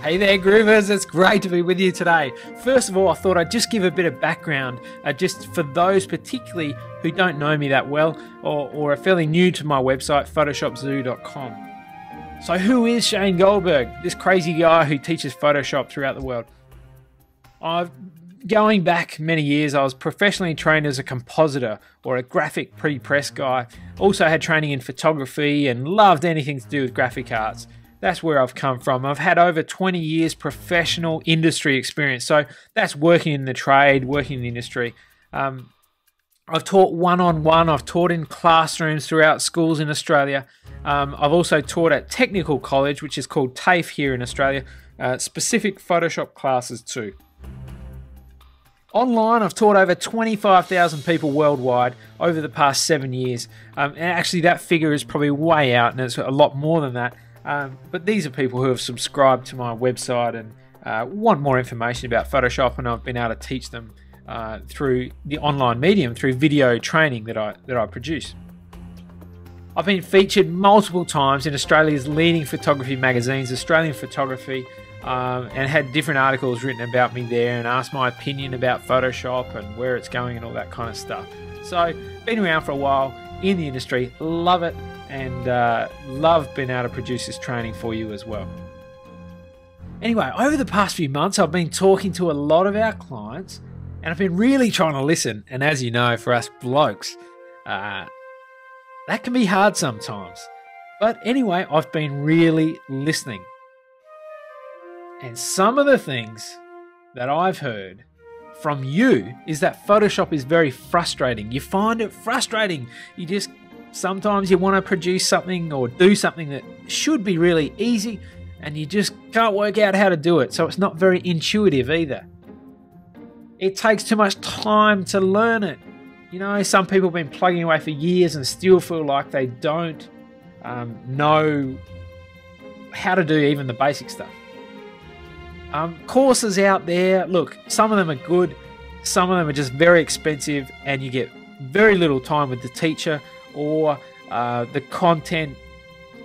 Hey there, Groovers, it's great to be with you today. First of all, I thought I'd just give a bit of background, just for those particularly who don't know me that well or are fairly new to my website, PhotoshopZoo.com. So who is Shane Goldberg, this crazy guy who teaches Photoshop throughout the world? Going back many years, I was professionally trained as a compositor or a graphic pre-press guy. Also had training in photography and loved anything to do with graphic arts. That's where I've come from. I've had over 20 years professional industry experience. So that's working in the trade, working in the industry. I've taught one-on-one. I've taught in classrooms throughout schools in Australia. I've also taught at technical college, which is called TAFE here in Australia, specific Photoshop classes too. Online, I've taught over 25,000 people worldwide over the past 7 years. And actually, that figure is probably way out, and it's a lot more than that. But these are people who have subscribed to my website and want more information about Photoshop, and I've been able to teach them through the online medium, through video training that I produce. I've been featured multiple times in Australia's leading photography magazines, Australian Photography, and had different articles written about me there and asked my opinion about Photoshop and where it's going and all that kind of stuff. So, been around for a while in the industry, love it, and love being able to produce this training for you as well. Anyway, over the past few months, I've been talking to a lot of our clients, and I've been really trying to listen. And as you know, for us blokes, that can be hard sometimes. But anyway, I've been really listening. And some of the things that I've heard from you is that Photoshop is very frustrating. You find it frustrating. Sometimes you want to produce something or do something that should be really easy, and you just can't work out how to do it. So it's not very intuitive either. It takes too much time to learn it. You know, some people have been plugging away for years and still feel like they don't know how to do even the basic stuff. Courses out there, look, some of them are good, some of them are just very expensive, and you get very little time with the teacher, or the content,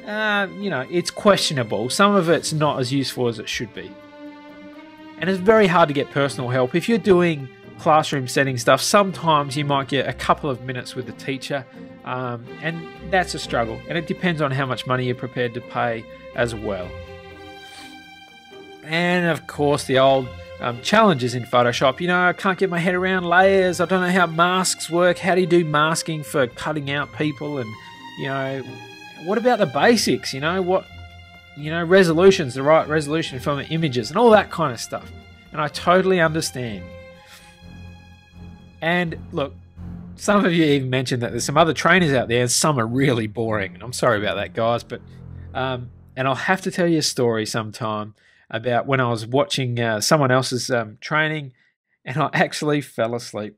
it's questionable. Some of it's not as useful as it should be. And it's very hard to get personal help. If you're doing classroom setting stuff, sometimes you might get a couple of minutes with the teacher, and that's a struggle. And it depends on how much money you're prepared to pay as well. And of course, the old challenges in Photoshop. You know, I can't get my head around layers. I don't know how masks work. How do you do masking for cutting out people? And, you know, what about the basics? You know, resolutions, the right resolution from the images and all that kind of stuff. And I totally understand. And look, some of you even mentioned that there's some other trainers out there and some are really boring. And I'm sorry about that, guys. But, and I'll have to tell you a story sometime about when I was watching someone else's training and I actually fell asleep.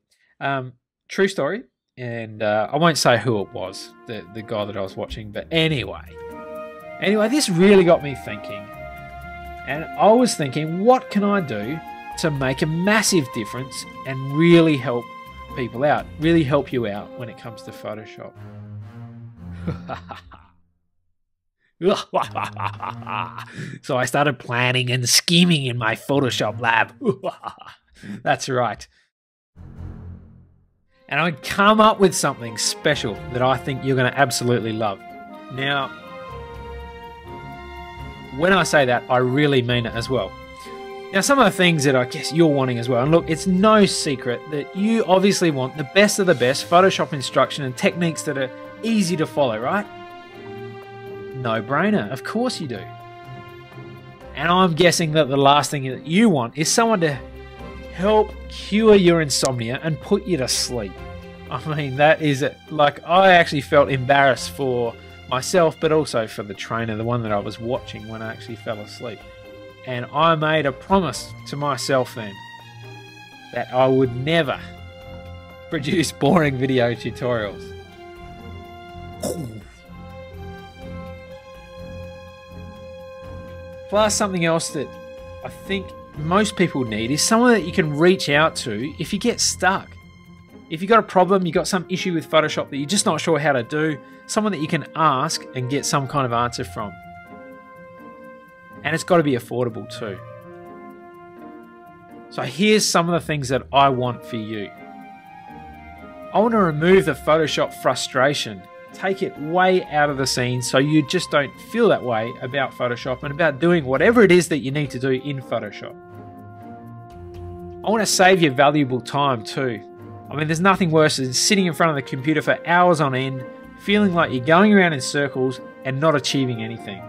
True story, and I won't say who it was, the guy that I was watching, but anyway, this really got me thinking. And I was thinking, what can I do to make a massive difference and really help people out, really help you out when it comes to Photoshop? So I started planning and scheming in my Photoshop lab. That's right. And I come up with something special that I think you're going to absolutely love. Now, when I say that, I really mean it as well. Now, some of the things that I guess you're wanting as well, and look, it's no secret that you obviously want the best of the best Photoshop instruction and techniques that are easy to follow, right? No-brainer, of course you do. And I'm guessing that the last thing that you want is someone to help cure your insomnia and put you to sleep. I mean, that is it. Like, I actually felt embarrassed for myself, but also for the trainer, the one that I was watching when I actually fell asleep. And I made a promise to myself then that I would never produce boring video tutorials. Plus, something else that I think most people need is someone that you can reach out to if you get stuck. If you've got a problem, you've got some issue with Photoshop that you're just not sure how to do, someone that you can ask and get some kind of answer from. and it's got to be affordable too. So here's some of the things that I want for you. I want to remove the Photoshop frustration, take it way out of the scene so you just don't feel that way about Photoshop and about doing whatever it is that you need to do in Photoshop. I want to save you valuable time too. I mean, there's nothing worse than sitting in front of the computer for hours on end, feeling like you're going around in circles and not achieving anything.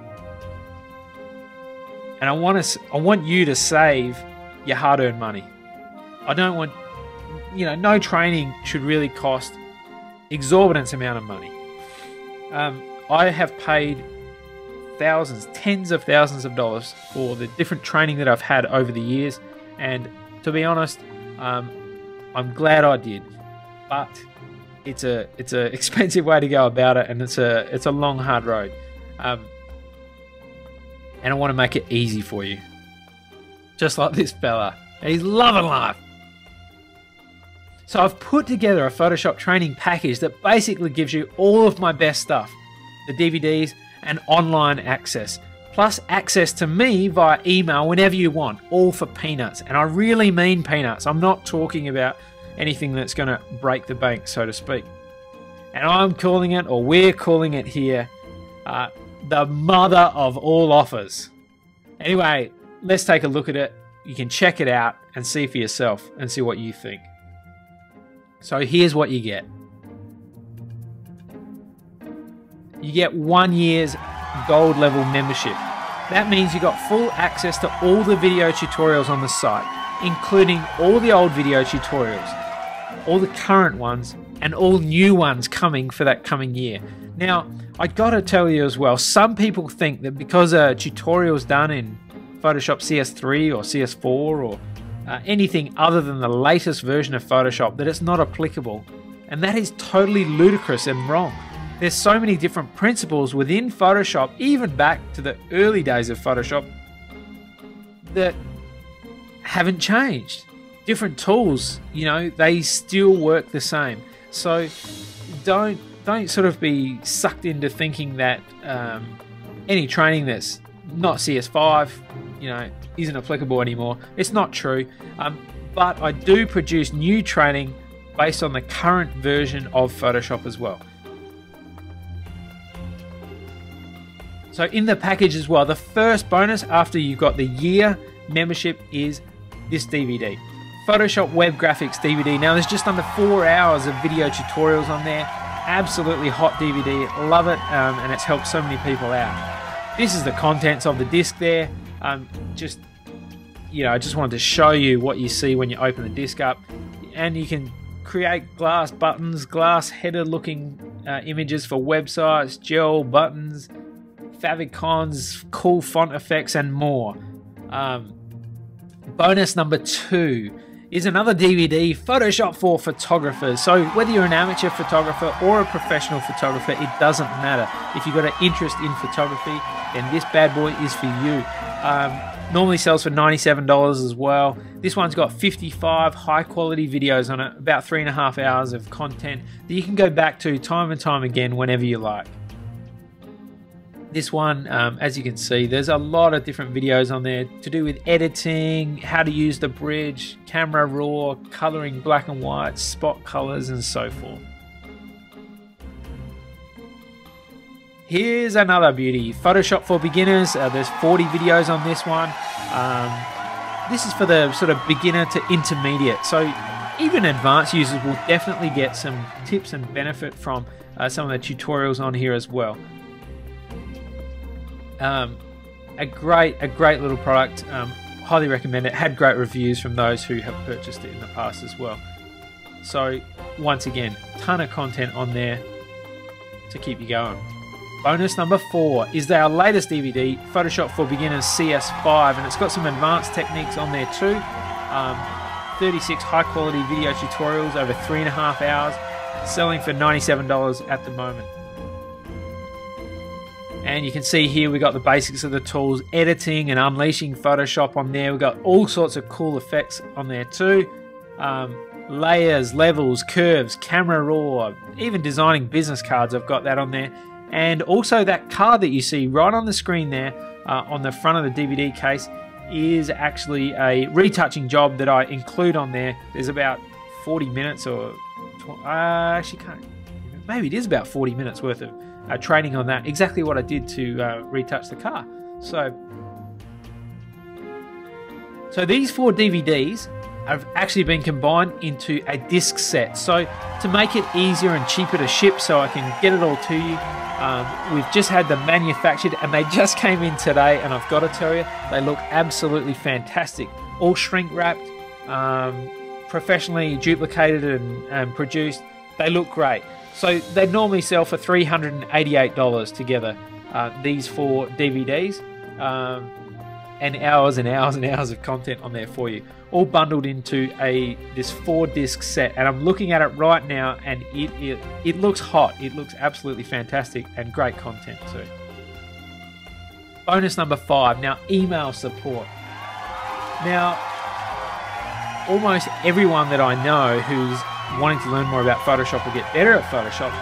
And I want you to save your hard-earned money. I don't want, no training should really cost exorbitant amount of money. I have paid thousands, tens of thousands of dollars for the different training that I've had over the years, and to be honest, I'm glad I did. But it's a expensive way to go about it, and it's a long, hard road. And I want to make it easy for you, just like this fella. He's loving life. So I've put together a Photoshop training package that basically gives you all of my best stuff, the DVDs and online access, plus access to me via email whenever you want, all for peanuts. And I really mean peanuts. I'm not talking about anything that's going to break the bank, so to speak. And I'm calling it, or we're calling it here, the mother of all offers. Anyway, let's take a look at it. You can check it out and see for yourself and see what you think. So here's what you get. You get 1 year's gold level membership. That means you got full access to all the video tutorials on the site, including all the old video tutorials, all the current ones, and all new ones coming for that coming year. Now, I gotta tell you as well, some people think that because a tutorial's done in Photoshop CS3 or CS4 or anything other than the latest version of Photoshop, that it's not applicable. And that is totally ludicrous and wrong. There's so many different principles within Photoshop, even back to the early days of Photoshop, that haven't changed. Different tools, they still work the same. So don't sort of be sucked into thinking that any training that's not CS5, isn't applicable anymore. It's not true. But I do produce new training based on the current version of Photoshop as well. So in the package as well, the first bonus after you've got the year membership is this DVD. Photoshop Web Graphics DVD. Now there's just under 4 hours of video tutorials on there. Absolutely hot DVD. Love it, and it's helped so many people out. This is the contents of the disc there. I just wanted to show you what you see when you open the disc up. And you can create glass buttons, glass header looking images for websites, gel buttons, favicons, cool font effects, and more. Bonus number 2 is another DVD, Photoshop for photographers. So whether you're an amateur photographer or a professional photographer, it doesn't matter. If you've got an interest in photography, then this bad boy is for you. Normally sells for $97 as well. This one's got 55 high quality videos on it, about 3.5 hours of content that you can go back to time and time again whenever you like. This one, as you can see, there's a lot of different videos on there to do with editing, how to use the bridge, camera raw, coloring black and white, spot colors, and so forth. Here's another beauty, Photoshop for beginners. There's 40 videos on this one. This is for the sort of beginner to intermediate, so even advanced users will definitely get some tips and benefit from some of the tutorials on here as well. A great little product. Highly recommend it. Had great reviews from those who have purchased it in the past as well. So once again, ton of content on there to keep you going. Bonus number 4 is our latest DVD, Photoshop for Beginners CS5, and it's got some advanced techniques on there too. 36 high quality video tutorials over 3.5 hours, selling for $97 at the moment. And you can see here we got the basics of the tools, editing and unleashing Photoshop on there. We've got all sorts of cool effects on there too. Layers, levels, curves, camera raw, even designing business cards, I've got that on there. And also that card that you see right on the screen there, on the front of the DVD case is actually a retouching job that I include on there. There's about 40 minutes or actually can't, maybe it is about 40 minutes worth of training on that, exactly what I did to retouch the car. So these 4 DVDs have actually been combined into a disc set. So to make it easier and cheaper to ship so I can get it all to you, we've just had them manufactured and they just came in today, and I've got to tell you, they look absolutely fantastic. All shrink wrapped, professionally duplicated and produced. They look great. So they normally sell for $388 together, these 4 DVDs, and hours and hours and hours of content on there for you, all bundled into this 4-disc set. And I'm looking at it right now, and it looks hot. It looks absolutely fantastic and great content too. Bonus number 5, now email support. Now, almost everyone that I know who's wanting to learn more about Photoshop or get better at Photoshop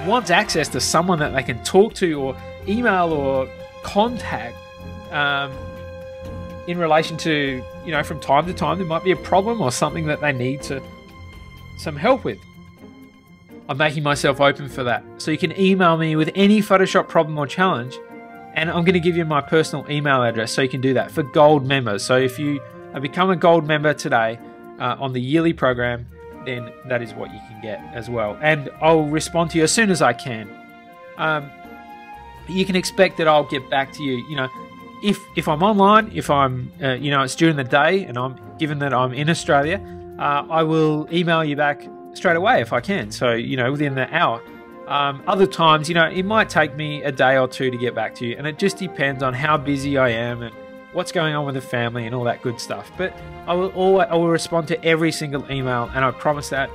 wants access to someone that they can talk to or email or contact in relation to, from time to time there might be a problem or something that they need some help with. I'm making myself open for that. So you can email me with any Photoshop problem or challenge, and I'm going to give you my personal email address so you can do that for gold members. So if you become a gold member today on the yearly program, then that is what you can get as well. And I'll respond to you as soon as I can. You can expect that I'll get back to you, if I'm online, if I'm, it's during the day and given that I'm in Australia, I will email you back straight away if I can. So, within the hour. Other times, it might take me a day or 2 to get back to you, and it just depends on how busy I am and what's going on with the family and all that good stuff. But I will respond to every single email, and I promise that.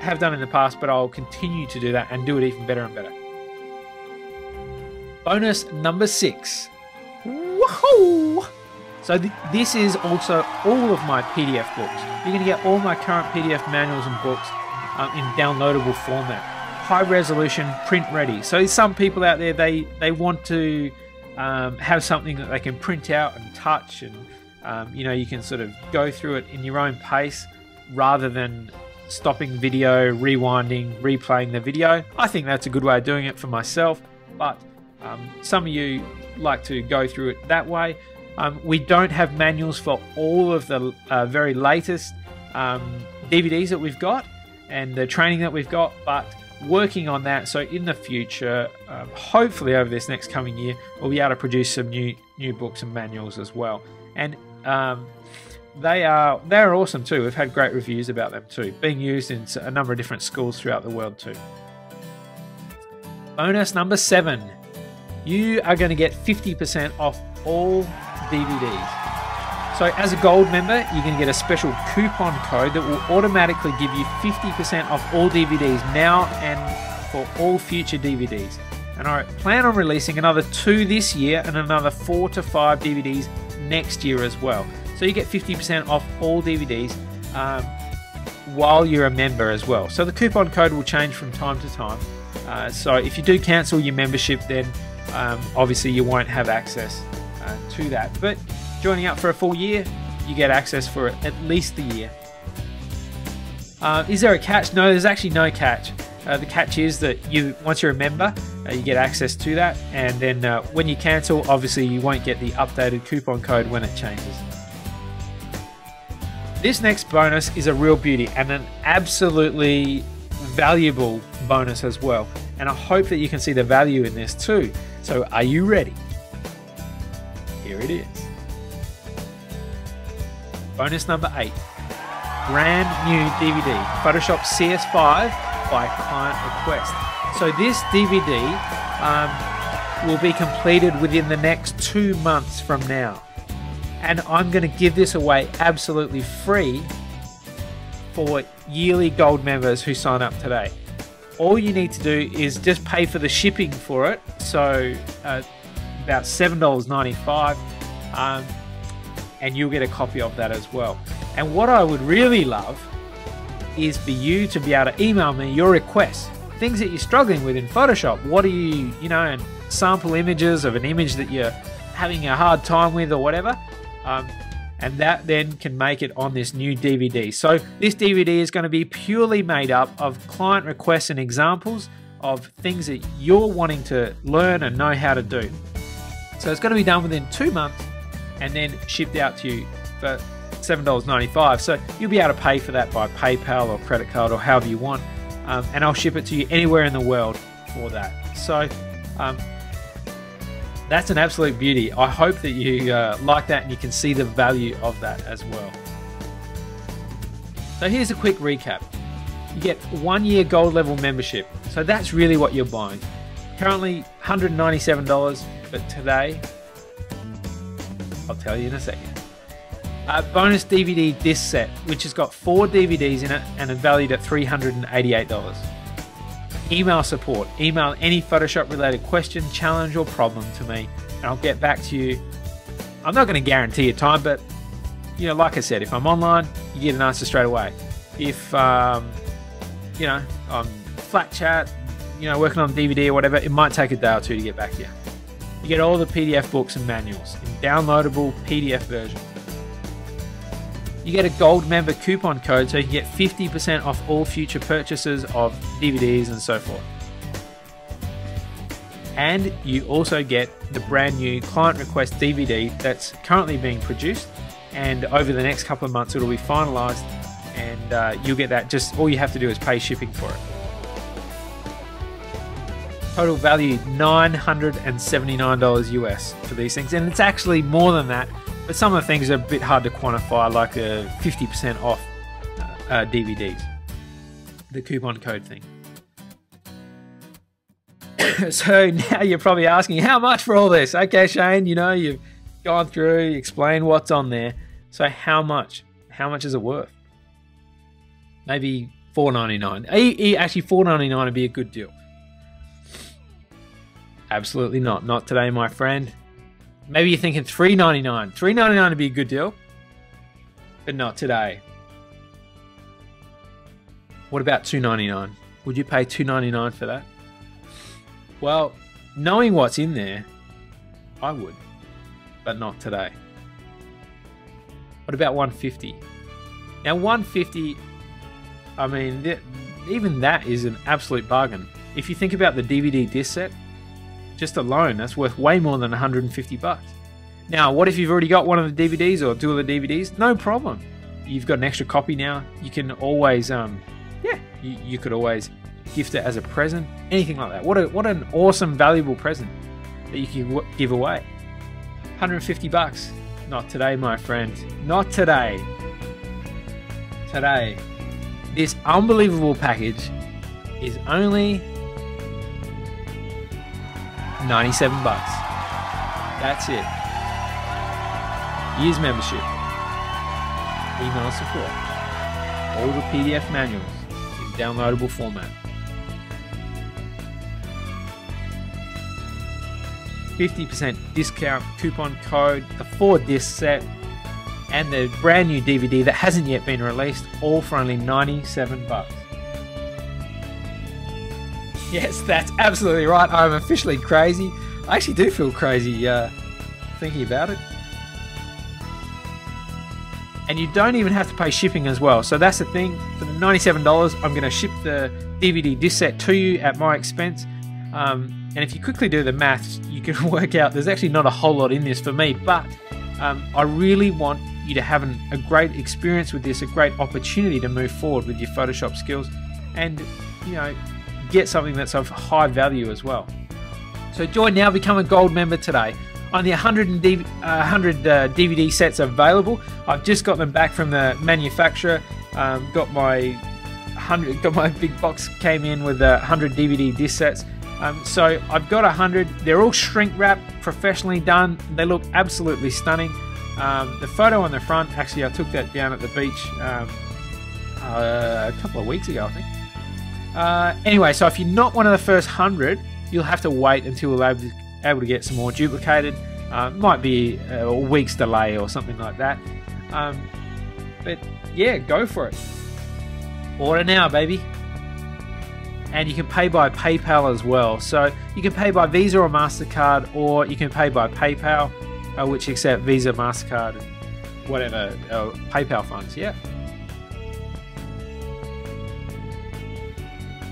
Have done in the past, but I'll continue to do that and do it even better and better. Bonus number 6. Woohoo! So this is also all of my PDF books. You're going to get all my current PDF manuals and books in downloadable format, high resolution, print ready. So some people out there, they want to have something that they can print out and touch, and you can sort of go through it in your own pace rather than stopping video, rewinding, replaying the video. I think that's a good way of doing it for myself, but some of you like to go through it that way. We don't have manuals for all of the very latest DVDs that we've got and the training that we've got, but working on that. So in the future, hopefully over this next coming year, we'll be able to produce some new books and manuals as well. And they're awesome too. We've had great reviews about them too, being used in a number of different schools throughout the world too. Bonus number 7. You are going to get 50% off all DVDs. So as a gold member, you're going to get a special coupon code that will automatically give you 50% off all DVDs now and for all future DVDs. And I plan on releasing another 2 this year and another 4 to 5 DVDs next year as well. So you get 50% off all DVDs while you're a member as well. So the coupon code will change from time to time. So if you do cancel your membership, then obviously you won't have access to that. But joining up for a full year, you get access for at least the year. Is there a catch? No, there's actually no catch. The catch is that once you're a member, you get access to that, and then when you cancel, obviously you won't get the updated coupon code when it changes. This next bonus is a real beauty and an absolutely valuable bonus as well, and I hope that you can see the value in this too. So are you ready? Here it is. Bonus number 8. Brand new DVD, Photoshop CS5 by client request. So this DVD will be completed within the next 2 months from now. And I'm going to give this away absolutely free for yearly gold members who sign up today. All you need to do is just pay for the shipping for it, so about $7.95, and you'll get a copy of that as well. And what I would really love is for you to be able to email me your requests, things that you're struggling with in Photoshop. What are you, and sample images of an image that you're having a hard time with or whatever. And that then can make it on this new DVD. So this DVD is going to be purely made up of client requests and examples of things that you're wanting to learn and know how to do. So it's going to be done within 2 months and then shipped out to you for $7.95. So you'll be able to pay for that by PayPal or credit card or however you want. And I'll ship it to you anywhere in the world for that. So that's an absolute beauty. I hope that you like that and you can see the value of that as well. So here's a quick recap. You get 1 year gold level membership. So that's really what you're buying. Currently $197, but today, I'll tell you in a second. Bonus DVD disc set, which has got 4 DVDs in it and is valued at $388. Email support. Email any Photoshop related question, challenge or problem to me and I'll get back to you. I'm not going to guarantee a time, but you know, like I said, if I'm online, you get an answer straight away. If you know, I'm flat chat, you know, working on DVD or whatever, it might take a day or two to get back to you. You get all the PDF books and manuals in downloadable PDF version. You get a gold member coupon code so you can get 50% off all future purchases of DVDs and so forth. And you also get the brand new client request DVD that's currently being produced, and over the next couple of months it'll be finalized, and you'll get that. Just all you have to do is pay shipping for it. Total value $979 US for these things, and it's actually more than that. But some of the things are a bit hard to quantify, like 50% off DVDs, the coupon code thing. So now you're probably asking, how much for all this? Okay, Shane, you know, you've gone through, explained what's on there. So how much? How much is it worth? Maybe $4.99. Actually, $4.99 would be a good deal. Absolutely not. Not today, my friend. Maybe you're thinking $3.99. $3.99 would be a good deal, but not today. What about $2.99? Would you pay $2.99 for that? Well, knowing what's in there, I would, but not today. What about $150? Now, $150, I mean, even that is an absolute bargain. If you think about the DVD disc set, just alone, that's worth way more than $150. Now, what if you've already got one of the DVDs or two of the DVDs? No problem. You've got an extra copy now. You can always, you could always gift it as a present, anything like that. What an awesome, valuable present that you can give away. $150. Not today, my friend. Not today. Today, this unbelievable package is only $97. That's it. Year's membership, email support, all the PDF manuals in downloadable format, 50% discount coupon code, the 4 disc set, and the brand new DVD that hasn't yet been released, all for only $97. Yes, that's absolutely right. I'm officially crazy. I actually do feel crazy thinking about it. And you don't even have to pay shipping as well. So that's the thing. For the $97, I'm going to ship the DVD disc set to you at my expense. And if you quickly do the maths, you can work out there's actually not a whole lot in this for me. But I really want you to have a great experience with this, a great opportunity to move forward with your Photoshop skills, and you know, get something that's of high value as well. So join now, become a gold member today. Only 100 DVD sets available. I've just got them back from the manufacturer. Got my big box, came in with 100 DVD disc sets. So I've got 100. They're all shrink wrapped, professionally done. They look absolutely stunning. The photo on the front, actually I took that down at the beach a couple of weeks ago, I think. Anyway, so if you're not one of the first 100, you'll have to wait until we're able to get some more duplicated. Might be a week's delay or something like that. But yeah, go for it. Order now, baby. and you can pay by PayPal as well. So you can pay by Visa or MasterCard, or you can pay by PayPal, which accept Visa, MasterCard, whatever, PayPal funds, yeah.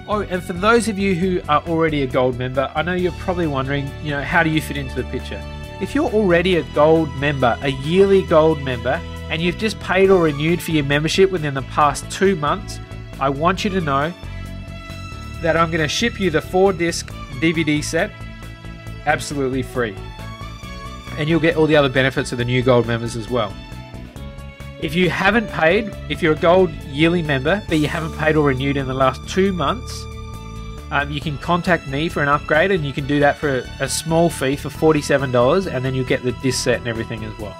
Oh, and for those of you who are already a gold member, I know you're probably wondering, how do you fit into the picture? If you're already a gold member, a yearly gold member, and you've just paid or renewed for your membership within the past 2 months, I want you to know that I'm going to ship you the 4-disc DVD set absolutely free. And you'll get all the other benefits of the new gold members as well. If you haven't paid, if you're a gold yearly member, but you haven't paid or renewed in the last 2 months, you can contact me for an upgrade, and you can do that for a small fee for $47, and then you'll get the disc set and everything as well.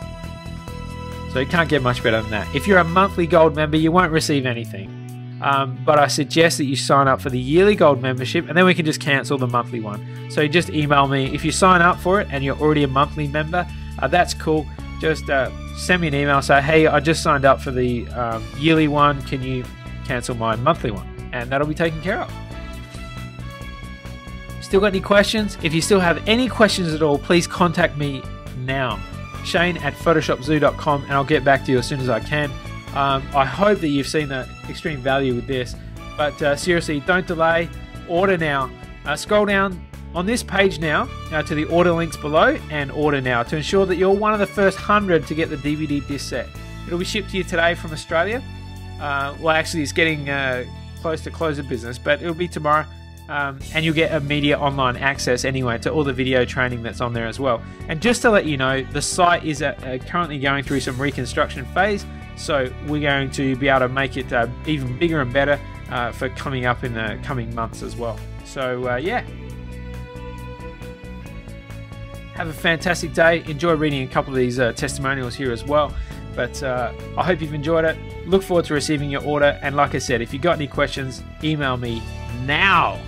So you can't get much better than that. If you're a monthly gold member, you won't receive anything. But I suggest that you sign up for the yearly gold membership, and then we can just cancel the monthly one. So just email me. If you sign up for it and you're already a monthly member, that's cool. Just send me an email, say, hey, I just signed up for the yearly one. Can you cancel my monthly one? And that'll be taken care of. Still got any questions? If you still have any questions at all, please contact me now. Shane@PhotoshopZoo.com, and I'll get back to you as soon as I can. I hope that you've seen the extreme value with this, but seriously, don't delay. Order now. Scroll down on this page now to the order links below, and order now to ensure that you're one of the first 100 to get the DVD disc set. It'll be shipped to you today from Australia. Well, actually, it's getting close to close of business, but it'll be tomorrow. And you'll get immediate online access anyway to all the video training that's on there as well. And just to let you know, the site is currently going through some reconstruction phase, so we're going to be able to make it even bigger and better for coming up in the coming months as well. So yeah, have a fantastic day. Enjoy reading a couple of these testimonials here as well. But I hope you've enjoyed it. Look forward to receiving your order. And like I said, if you've got any questions, email me now.